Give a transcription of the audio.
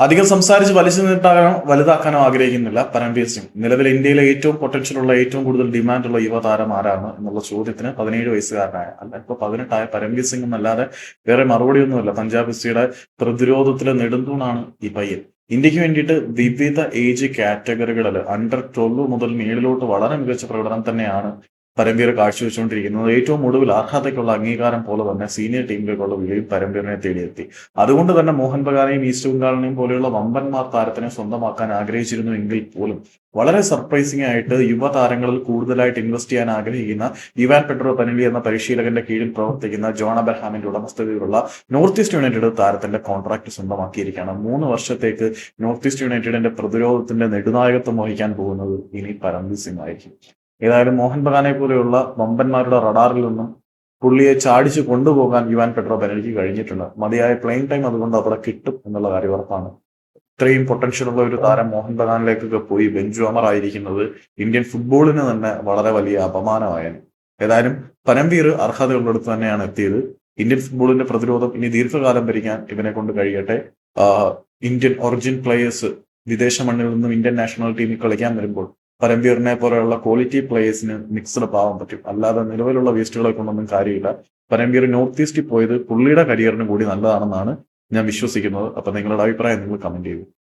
അധികം സംസാരിച്ച് വലിച്ചു നീട്ടാനോ വലുതാക്കാനോ ആഗ്രഹിക്കുന്നില്ല പരംവീർ സിംഗ്. നിലവിൽ ഇന്ത്യയിലെ ഏറ്റവും പൊട്ടൻഷ്യലുള്ള ഏറ്റവും കൂടുതൽ ഡിമാൻഡുള്ള യുവതാരം ആരാണ് എന്നുള്ള ചോദ്യത്തിന് 17 വയസ്സുകാരനായ അല്ല ഇപ്പൊ 18 പരംവീർ സിംഗ് എന്നല്ലാതെ വേറെ മറുപടിയൊന്നുമില്ല. പഞ്ചാബ് എഫ്സിയുടെ പ്രതിരോധത്തിലെ നെടുന്തൂണാണ് ഈ പയ്യൻ. ഇന്ത്യക്ക് വേണ്ടിയിട്ട് വിവിധ ഏജ് കാറ്റഗറികളിൽ അണ്ടർ 12 മുതൽ മേളിലോട്ട് വളരെ മികച്ച പ്രകടനം തന്നെയാണ് പരംവീർ കാഴ്ചവെച്ചുകൊണ്ടിരിക്കുന്നത്. ഏറ്റവും ഒടുവിൽ അർഹതയ്ക്കുള്ള അംഗീകാരം പോലെ തന്നെ സീനിയർ ടീമിലേക്കുള്ള വിളിയും പരംവീറിനെ തേടിയെത്തി. അതുകൊണ്ട് തന്നെ മോഹൻ ബഗാനെയും ഈസ്റ്റ് ബംഗാളിനെയും പോലെയുള്ള വമ്പന്മാർ താരത്തിനെ സ്വന്തമാക്കാൻ ആഗ്രഹിച്ചിരുന്നു എങ്കിൽ പോലും വളരെ സർപ്രൈസിംഗ് ആയിട്ട് യുവതാരങ്ങളിൽ കൂടുതലായിട്ട് ഇൻവെസ്റ്റ് ചെയ്യാൻ ആഗ്രഹിക്കുന്ന ഇവാൻ പെഡ്രോ പനലി എന്ന പരിശീലകന്റെ കീഴിൽ പ്രവർത്തിക്കുന്ന ജോൺ അബ്രഹാമിന്റെ ഉടമസ്ഥതയിലുള്ള നോർത്ത് ഈസ്റ്റ് യുണൈറ്റഡ് താരത്തിന്റെ കോൺട്രാക്ട് സ്വന്തമാക്കിയിരിക്കുകയാണ്. 3 വർഷത്തേക്ക് നോർത്ത് ഈസ്റ്റ് യുണൈറ്റഡിന്റെ പ്രതിരോധത്തിന്റെ നെടുനായകത്വം വഹിക്കാൻ പോകുന്നത് ഇനി പരംവീർ സിംഗ് ആയിരിക്കും. ഏതായാലും മോഹൻ ബഗാനെ പോലെയുള്ള വമ്പന്മാരുടെ റഡാറിൽ നിന്നും പുള്ളിയെ ചാടിച്ചു കൊണ്ടുപോകാൻ യുവാൻ പെഡ്രോ പനലിക്ക് കഴിഞ്ഞിട്ടുണ്ട്. മതിയായ പ്ലേയിങ് ടൈം അതുകൊണ്ട് അവിടെ കിട്ടും എന്നുള്ള കാര്യം ഉറപ്പാണ്. ഇത്രയും പൊട്ടൻഷ്യൽ ഉള്ള ഒരു താരം മോഹൻ ബഗാനിലേക്കൊക്കെ പോയി ബെഞ്ച് വാമർ ആയിരിക്കുന്നത് ഇന്ത്യൻ ഫുട്ബോളിന് തന്നെ വളരെ വലിയ അപമാനമായാണ്. ഏതായാലും പരംവീർ അർഹതയുള്ളിടത്ത് തന്നെയാണ് എത്തിയത്. ഇന്ത്യൻ ഫുട്ബോളിന്റെ പ്രതിരോധം ഇനി ദീർഘകാലം ഭരിക്കാൻ ഇവനെ കൊണ്ട് കഴിയട്ടെ. ഇന്ത്യൻ ഒറിജിൻ പ്ലേയേഴ്സ് വിദേശ മണ്ണിൽ നിന്നും ഇന്ത്യൻ നാഷണൽ ടീമിൽ കളിക്കാൻ വരുമ്പോൾ പരംവീറിനെ പോലെയുള്ള ക്വാളിറ്റി പ്ലേയേഴ്സിന് മിക്സ്ഡ് ആവാൻ പറ്റും. അല്ലാതെ നിലവിലുള്ള വേസ്റ്റുകളെ കൊണ്ടൊന്നും കാര്യമില്ല. പരംവീർ നോർത്ത് ഈസ്റ്റിൽ പോയത് പുള്ളിയുടെ കരിയറിന് കൂടി നല്ലതാണെന്നാണ് ഞാൻ വിശ്വസിക്കുന്നത്. അപ്പൊ നിങ്ങളുടെ അഭിപ്രായം നിങ്ങൾ കമന്റ് ചെയ്യൂ.